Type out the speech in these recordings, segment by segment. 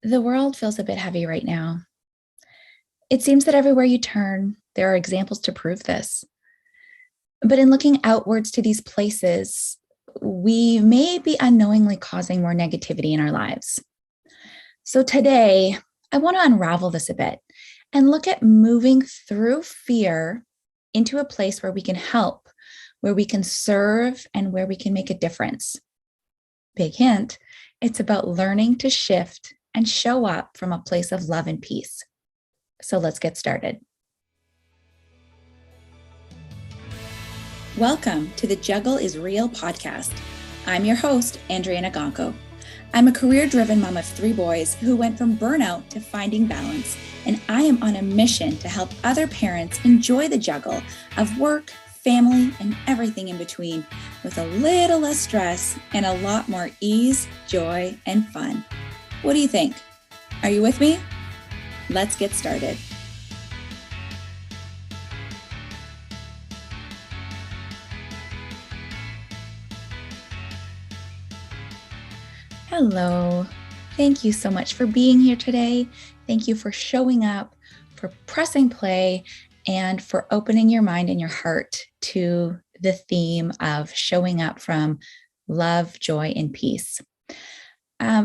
The world feels a bit heavy right now. It seems that everywhere you turn, there are examples to prove this. But in looking outwards to these places, we may be unknowingly causing more negativity in our lives. So today, I want to unravel this a bit and look at moving through fear into a place where we can help, where we can serve, and where we can make a difference. Big hint, it's about learning to shift and show up from a place of love and peace. So let's get started. Welcome to the Juggle is Real podcast. I'm your host, Andryanna. I'm a career-driven mom of 3 boys who went from burnout to finding balance, and I am on a mission to help other parents enjoy the juggle of work, family, and everything in between with a little less stress and a lot more ease, joy, and fun. What do you think? Are you with me? Let's get started. Hello. Thank you so much for being here today. Thank you for showing up, for pressing play, and for opening your mind and your heart to the theme of showing up from love, joy, and peace.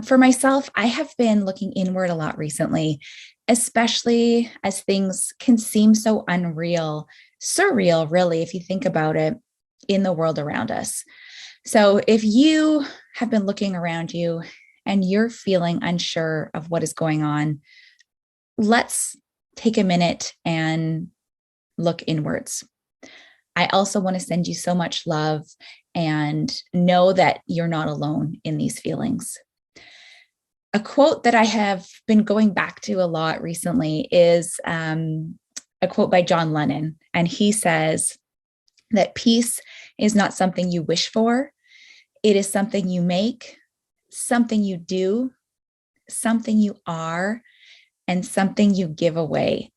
For myself, I have been looking inward a lot recently, especially as things can seem so unreal, surreal, really, if you think about it, in the world around us. So if you have been looking around you and you're feeling unsure of what is going on, let's take a minute and look inwards. I also want to send you so much love and know that you're not alone in these feelings. A quote that I have been going back to a lot recently is a quote by John Lennon. And he says that peace is not something you wish for. It is something you make, something you do, something you are, and something you give away.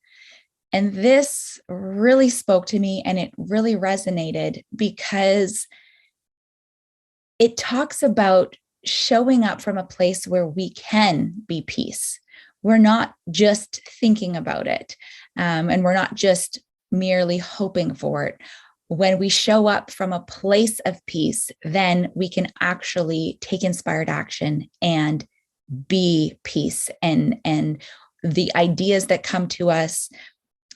And this really spoke to me and it really resonated because it talks about showing up from a place where we can be peace. We're not just thinking about it, and we're not just merely hoping for it. When we show up from a place of peace, then we can actually take inspired action and be peace. And the ideas that come to us,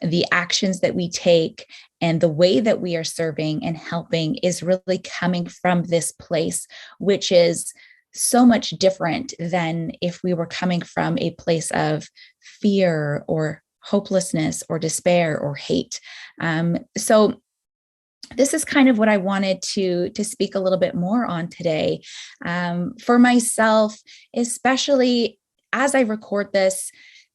the actions that we take, and the way that we are serving and helping is really coming from this place, which is so much different than if we were coming from a place of fear or hopelessness or despair or hate. So this is kind of what I wanted to speak a little bit more on today. For myself, especially as I record this,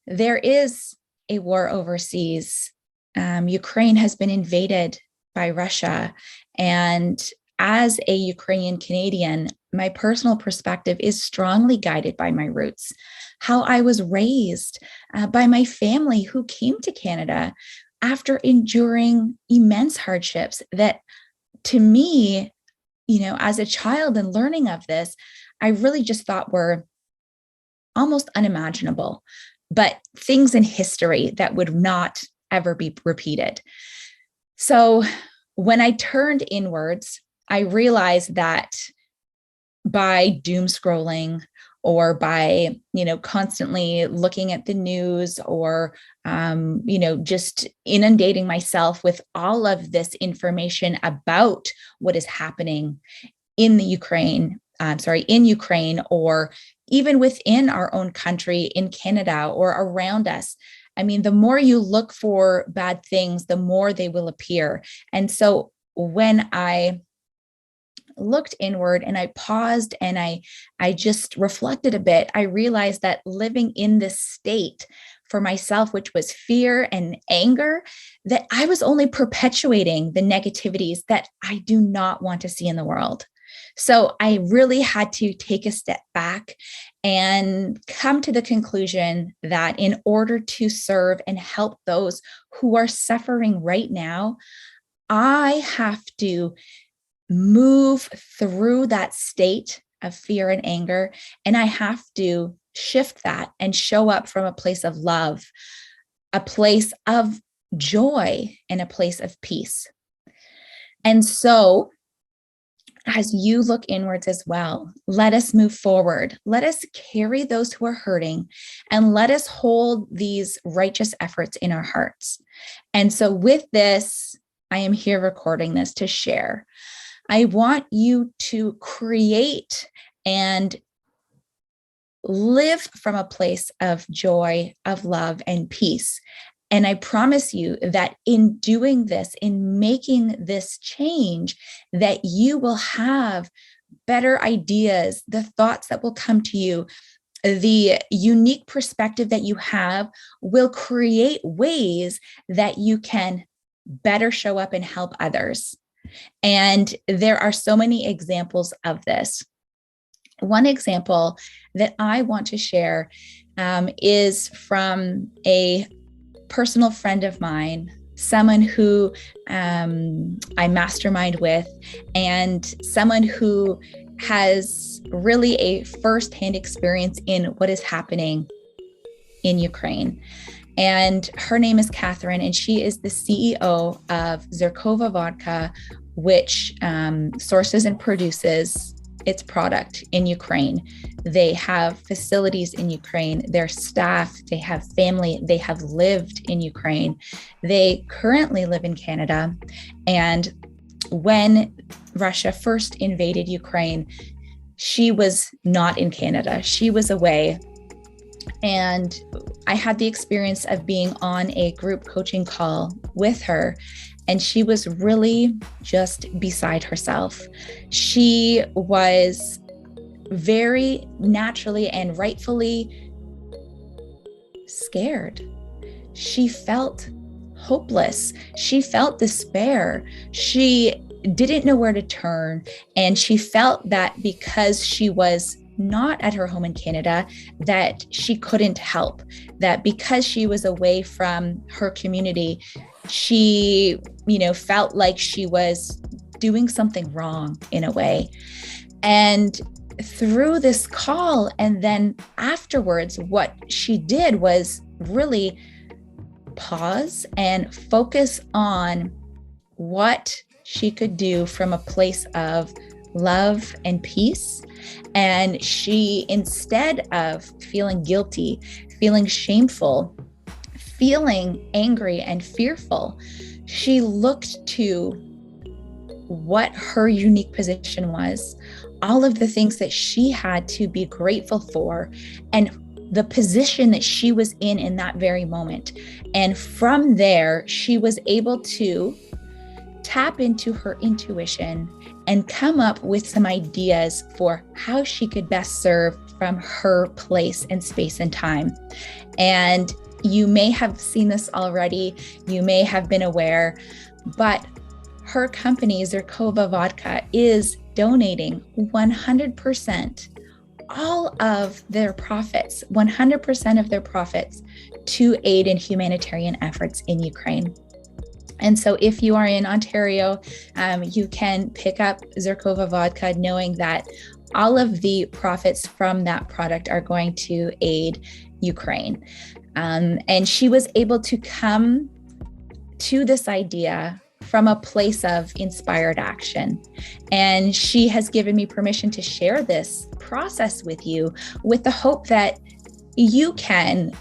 there is a war overseas. Ukraine has been invaded by Russia. And as a Ukrainian Canadian, my personal perspective is strongly guided by my roots, how I was raised by my family who came to Canada after enduring immense hardships that, to me, as a child and learning of this, I really just thought were almost unimaginable, but things in history that would not ever be repeated. So when I turned inwards, I realized that by doom scrolling or by, constantly looking at the news or, just inundating myself with all of this information about what is happening in Ukraine, or even within our own country, in Canada or around us. I mean, the more you look for bad things, the more they will appear. And so when I looked inward and I paused and I just reflected a bit, I realized that living in this state for myself, which was fear and anger, that I was only perpetuating the negativities that I do not want to see in the world. So I really had to take a step back and come to the conclusion that in order to serve and help those who are suffering right now, I have to move through that state of fear and anger, and I have to shift that and show up from a place of love, a place of joy, and a place of peace. And so, as you look inwards as well, let us move forward. Let us carry those who are hurting, and let us hold these righteous efforts in our hearts. And so, with this, I am here recording this to share. I want you to create and live from a place of joy, of love, and peace. And I promise you that in doing this, in making this change, that you will have better ideas, the thoughts that will come to you, the unique perspective that you have will create ways that you can better show up and help others. And there are so many examples of this. One example that I want to share is from a personal friend of mine, someone who I mastermind with, and someone who has really a firsthand experience in what is happening in Ukraine. And her name is Catherine, and she is the CEO of Zerkova Vodka, which sources and produces its product in Ukraine. They have facilities in Ukraine, their staff, they have family, they have lived in Ukraine. They currently live in Canada. And when Russia first invaded Ukraine, she was not in Canada. She was away. And I had the experience of being on a group coaching call with her, and she was really just beside herself. She was very naturally and rightfully scared. She felt hopeless. She felt despair. She didn't know where to turn. And she felt that because she was not at her home in Canada, that she couldn't help, that because she was away from her community, she, felt like she was doing something wrong in a way. And through this call, and then afterwards, what she did was really pause and focus on what she could do from a place of love and peace. And she, instead of feeling guilty, feeling shameful, feeling angry and fearful, she looked to what her unique position was, all of the things that she had to be grateful for, and the position that she was in that very moment. And from there, she was able to tap into her intuition and come up with some ideas for how she could best serve from her place and space and time. And you may have seen this already, you may have been aware, but her company, Zerkova Vodka, is donating 100%, all of their profits, 100% of their profits, to aid in humanitarian efforts in Ukraine. And so if you are in Ontario, you can pick up Zerkova Vodka, knowing that all of the profits from that product are going to aid Ukraine. And she was able to come to this idea from a place of inspired action. And she has given me permission to share this process with you, with the hope that you can,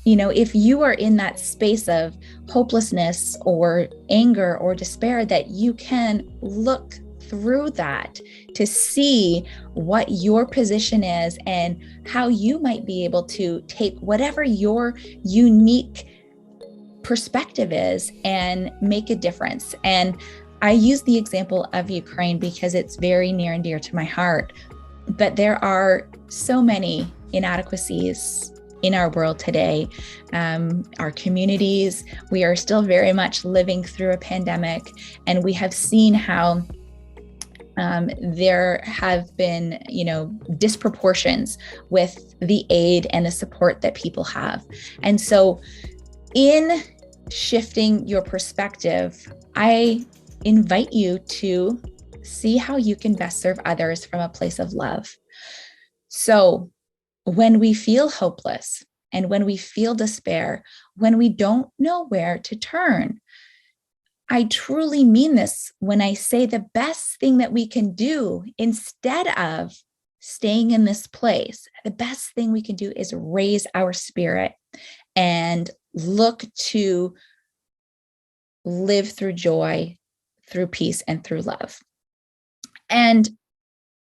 if you are in that space of hopelessness or anger or despair, that you can look through that to see what your position is and how you might be able to take whatever your unique perspective is and make a difference. And I use the example of Ukraine because it's very near and dear to my heart. But there are so many inadequacies in our world today, our communities. We are still very much living through a pandemic, and we have seen how there have been, disproportions with the aid and the support that people have. And so in shifting your perspective, I invite you to see how you can best serve others from a place of love. So when we feel hopeless and when we feel despair, when we don't know where to turn. I truly mean this when I say the best thing that we can do instead of staying in this place, the best thing we can do is raise our spirit and look to live through joy, through peace, and through love. And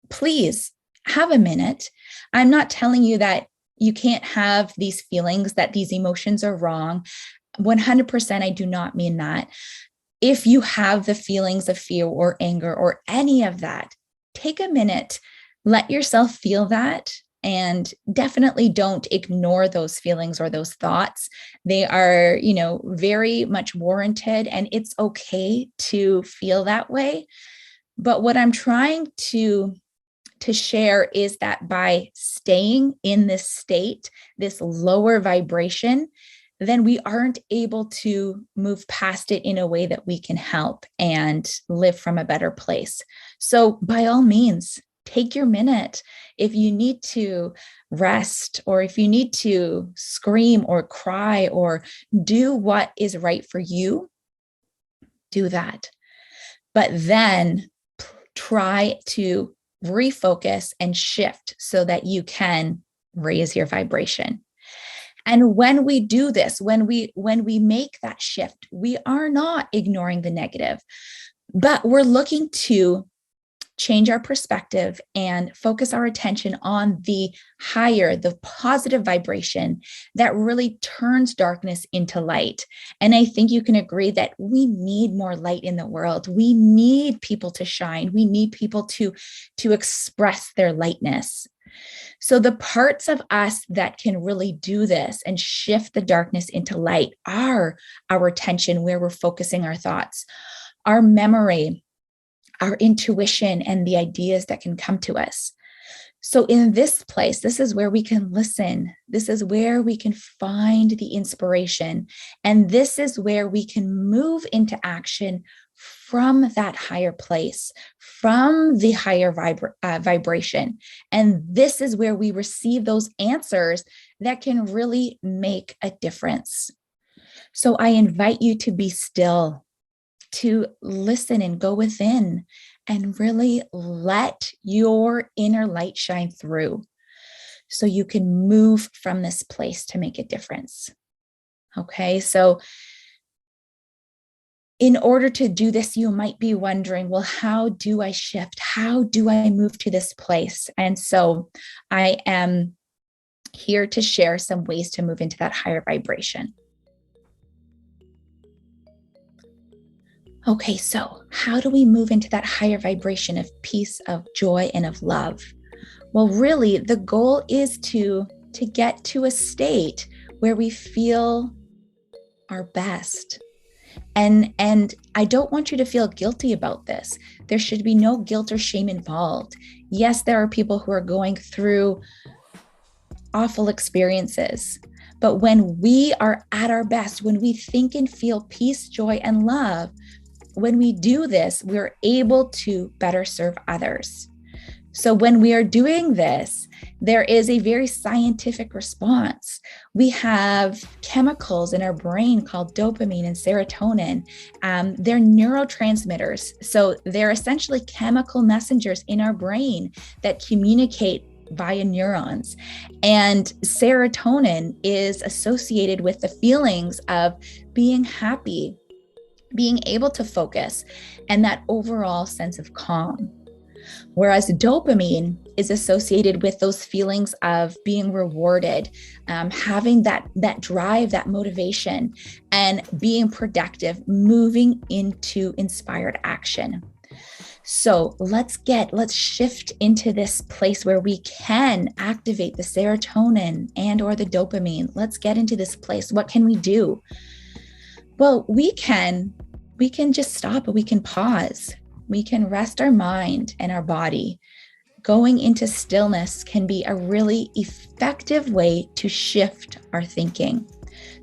please have a minute. I'm not telling you that you can't have these feelings, that these emotions are wrong. 100%, I do not mean that. If you have the feelings of fear or anger or any of that, take a minute, let yourself feel that, and definitely don't ignore those feelings or those thoughts. They are, very much warranted, and it's okay to feel that way. But what I'm trying to share is that by staying in this state, this lower vibration, then we aren't able to move past it in a way that we can help and live from a better place. So by all means, take your minute. If you need to rest, or if you need to scream or cry or do what is right for you, do that. But then try to refocus and shift so that you can raise your vibration. And when we do this, when we make that shift, we are not ignoring the negative, but we're looking to change our perspective and focus our attention on the higher, the positive vibration that really turns darkness into light. And I think you can agree that we need more light in the world. We need people to shine. We need people to express their lightness. So the parts of us that can really do this and shift the darkness into light are our attention, where we're focusing our thoughts, our memory, our intuition, and the ideas that can come to us. So in this place, this is where we can listen. This is where we can find the inspiration. And this is where we can move into action from that higher place, from the higher vibration. And this is where we receive those answers that can really make a difference. So I invite you to be still, to listen and go within and really let your inner light shine through so you can move from this place to make a difference. Okay, so in order to do this, you might be wondering, well, how do I shift? How do I move to this place? And so I am here to share some ways to move into that higher vibration. Okay, so how do we move into that higher vibration of peace, of joy, and of love? Well, really, the goal is to get to a state where we feel our best. And I don't want you to feel guilty about this. There should be no guilt or shame involved. Yes, there are people who are going through awful experiences. But when we are at our best, when we think and feel peace, joy, and love, when we do this, we're able to better serve others. So when we are doing this, there is a very scientific response. We have chemicals in our brain called dopamine and serotonin. They're neurotransmitters. So they're essentially chemical messengers in our brain that communicate via neurons. And serotonin is associated with the feelings of being happy, being able to focus, and that overall sense of calm. Whereas dopamine is associated with those feelings of being rewarded, having that drive, that motivation, and being productive, moving into inspired action. So let's shift into this place where we can activate the serotonin and or the dopamine. Let's get into this place. What can we do? Well, we can just stop, we can pause. We can rest our mind and our body. Going into stillness can be a really effective way to shift our thinking.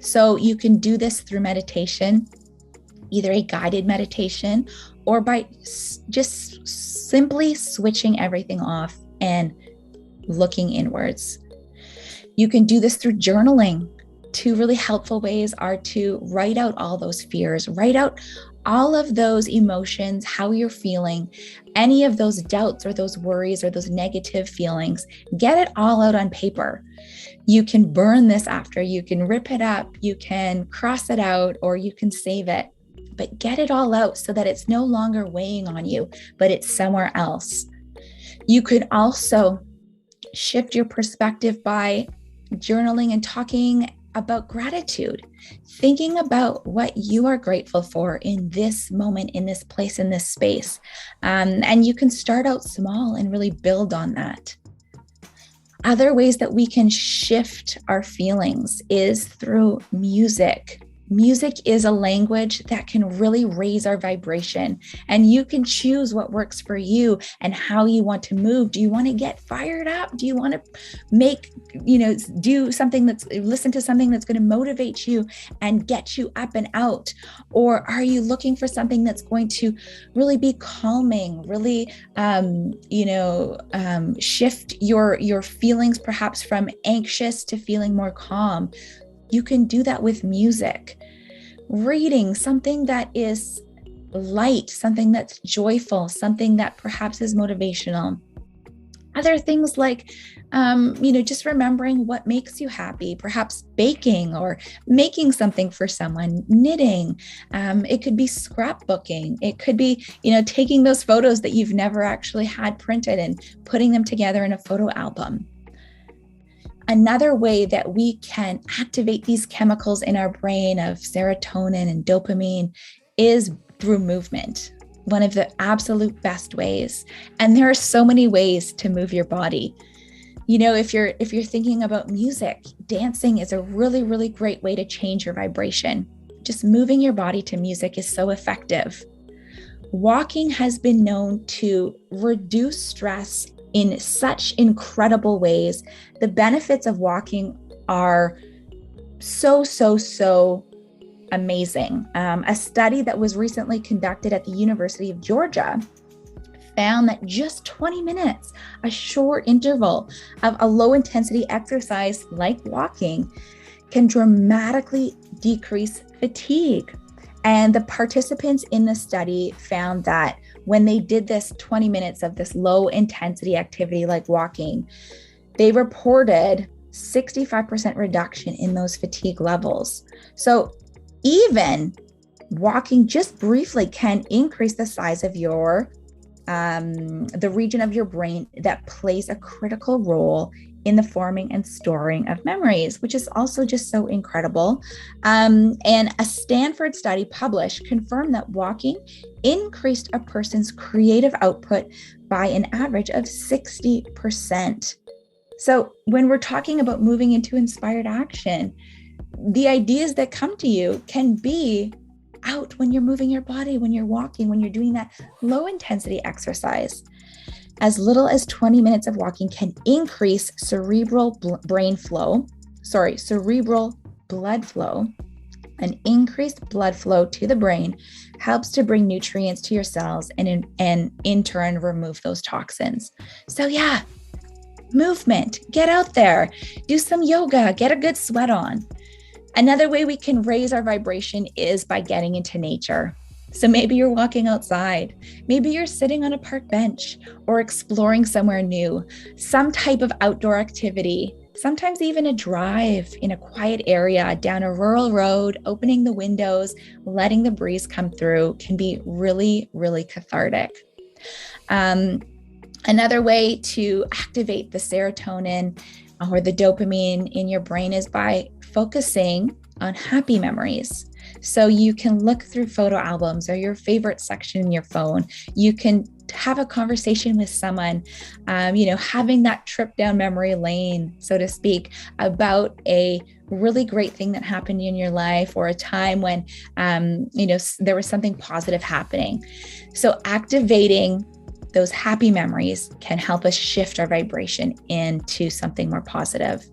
So you can do this through meditation, either a guided meditation or by just simply switching everything off and looking inwards. You can do this through journaling. Two really helpful ways are to write out all those fears, write out all of those emotions, how you're feeling, any of those doubts or those worries or those negative feelings, get it all out on paper. You can burn this after, you can rip it up, you can cross it out, or you can save it, but get it all out so that it's no longer weighing on you, but it's somewhere else. You could also shift your perspective by journaling and talking about gratitude, thinking about what you are grateful for in this moment, in this place, in this space. And you can start out small and really build on that. Other ways that we can shift our feelings is through music. Music is a language that can really raise our vibration, and you can choose what works for you and how you want to move. Do you want to get fired up? Do you want to listen to something that's going to motivate you and get you up and out? Or are you looking for something that's going to really be calming, really, shift your feelings perhaps from anxious to feeling more calm? You can do that with music. Reading something that is light, something that's joyful, something that perhaps is motivational. Other things like, just remembering what makes you happy, perhaps baking or making something for someone, knitting. It could be scrapbooking. It could be, taking those photos that you've never actually had printed and putting them together in a photo album. Another way that we can activate these chemicals in our brain of serotonin and dopamine is through movement, one of the absolute best ways. And there are so many ways to move your body. If you're thinking about music, dancing is a really, really great way to change your vibration. Just moving your body to music is so effective. Walking has been known to reduce stress in such incredible ways. The benefits of walking are so amazing. A study that was recently conducted at the University of Georgia found that just 20 minutes, a short interval of a low intensity exercise like walking, can dramatically decrease fatigue. And the participants in the study found that when they did this 20 minutes of this low intensity activity like walking, they reported 65% reduction in those fatigue levels. So even walking just briefly can increase the size of the region of your brain that plays a critical role in the forming and storing of memories, which is also just so incredible. And a Stanford study published confirmed that walking increased a person's creative output by an average of 60%. So when we're talking about moving into inspired action, the ideas that come to you can be out when you're moving your body, when you're walking, when you're doing that low intensity exercise. As little as 20 minutes of walking can increase cerebral blood flow. An increased blood flow to the brain helps to bring nutrients to your cells and in turn remove those toxins. So yeah, movement, get out there, do some yoga, get a good sweat on. Another way we can raise our vibration is by getting into nature. So maybe you're walking outside, maybe you're sitting on a park bench or exploring somewhere new, some type of outdoor activity, sometimes even a drive in a quiet area down a rural road, opening the windows, letting the breeze come through can be really, really cathartic. Another way to activate the serotonin or the dopamine in your brain is by focusing on happy memories. So you can look through photo albums or your favorite section in your phone. You can have a conversation with someone, having that trip down memory lane, so to speak, about a really great thing that happened in your life or a time when, there was something positive happening. So activating those happy memories can help us shift our vibration into something more positive.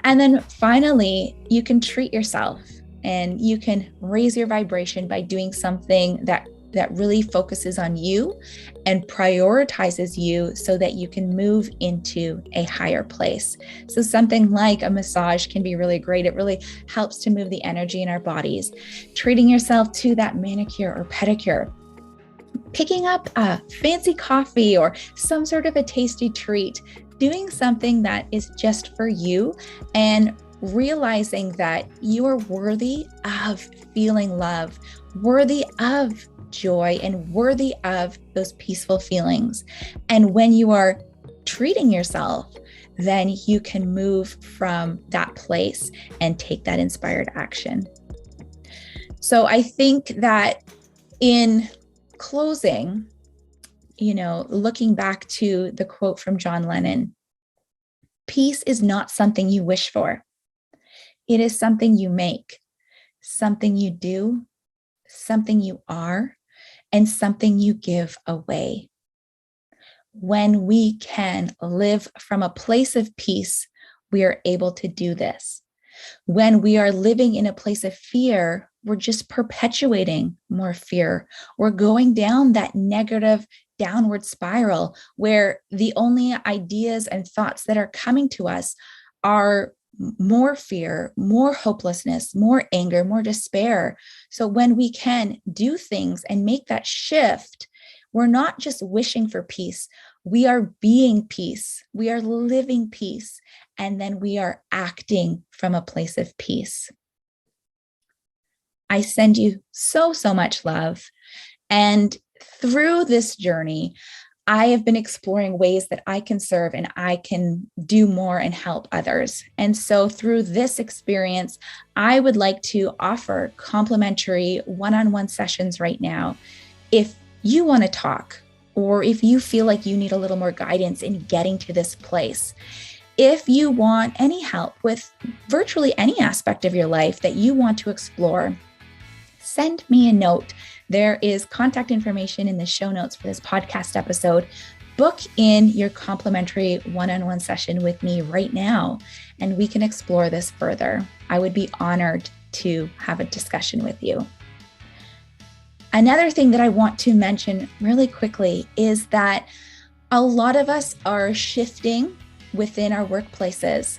And then finally, you can treat yourself and you can raise your vibration by doing something that that really focuses on you and prioritizes you so that you can move into a higher place. So something like a massage can be really great. It really helps to move the energy in our bodies. Treating yourself to that manicure or pedicure, picking up a fancy coffee or some sort of a tasty treat, doing something that is just for you, and realizing that you are worthy of feeling love, worthy of joy, and worthy of those peaceful feelings. And when you are treating yourself, then you can move from that place and take that inspired action. So I think that in closing, looking back to the quote from John Lennon, peace is not something you wish for. It is something you make, something you do, something you are, and something you give away. When we can live from a place of peace, we are able to do this. When we are living in a place of fear, we're just perpetuating more fear. We're going down that negative downward spiral where the only ideas and thoughts that are coming to us are more fear, more hopelessness, more anger, more despair. So when we can do things and make that shift, we're not just wishing for peace. We are being peace. We are living peace. And then we are acting from a place of peace. I send you so, so much love. And through this journey, I have been exploring ways that I can serve and I can do more and help others. And so through this experience, I would like to offer complimentary one-on-one sessions right now. If you want to talk, or if you feel like you need a little more guidance in getting to this place, if you want any help with virtually any aspect of your life that you want to explore, send me a note. There is contact information in the show notes for this podcast episode. Book in your complimentary one-on-one session with me right now, and we can explore this further. I would be honored to have a discussion with you. Another thing that I want to mention really quickly is that a lot of us are shifting within our workplaces.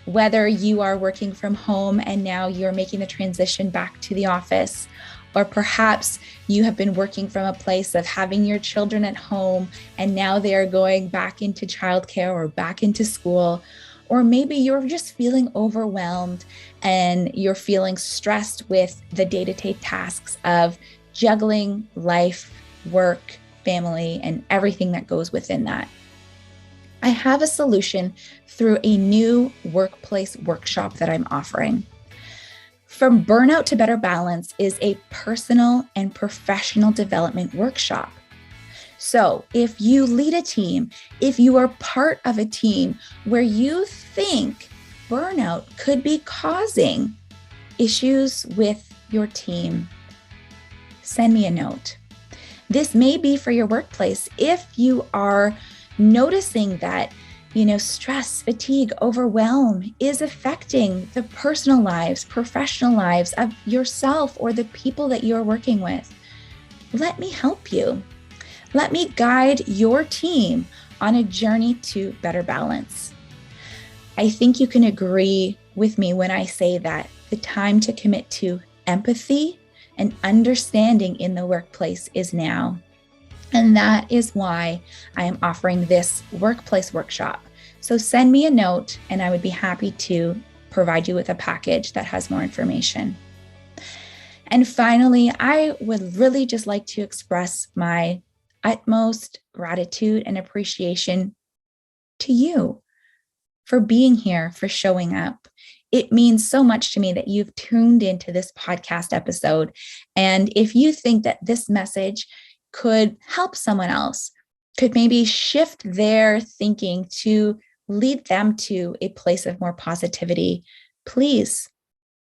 Whether you are working from home and now you're making the transition back to the office, or perhaps you have been working from a place of having your children at home and now they are going back into childcare or back into school, or maybe you're just feeling overwhelmed and you're feeling stressed with the day-to-day tasks of juggling life, work, family, and everything that goes within that. I have a solution through a new workplace workshop that I'm offering. From Burnout to Better Balance is a personal and professional development workshop. So if you lead a team, if you are part of a team where you think burnout could be causing issues with your team, send me a note. This may be for your workplace if you are noticing that, stress, fatigue, overwhelm is affecting the personal lives, professional lives of yourself or the people that you're working with. Let me help you. Let me guide your team on a journey to better balance. I think you can agree with me when I say that the time to commit to empathy and understanding in the workplace is now. And that is why I am offering this workplace workshop. So send me a note and I would be happy to provide you with a package that has more information. And finally, I would really just like to express my utmost gratitude and appreciation to you for being here, for showing up. It means so much to me that you've tuned into this podcast episode. And if you think that this message could help someone else, could maybe shift their thinking to lead them to a place of more positivity, please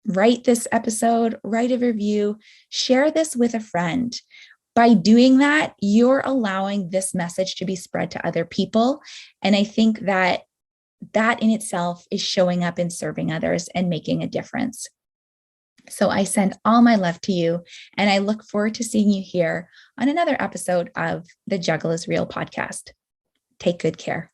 write this episode, write a review, share this with a friend. By doing that, you're allowing this message to be spread to other people. And I think that in itself is showing up and serving others and making a difference. So I send all my love to you, and I look forward to seeing you here on another episode of the Juggle is Real podcast. Take good care.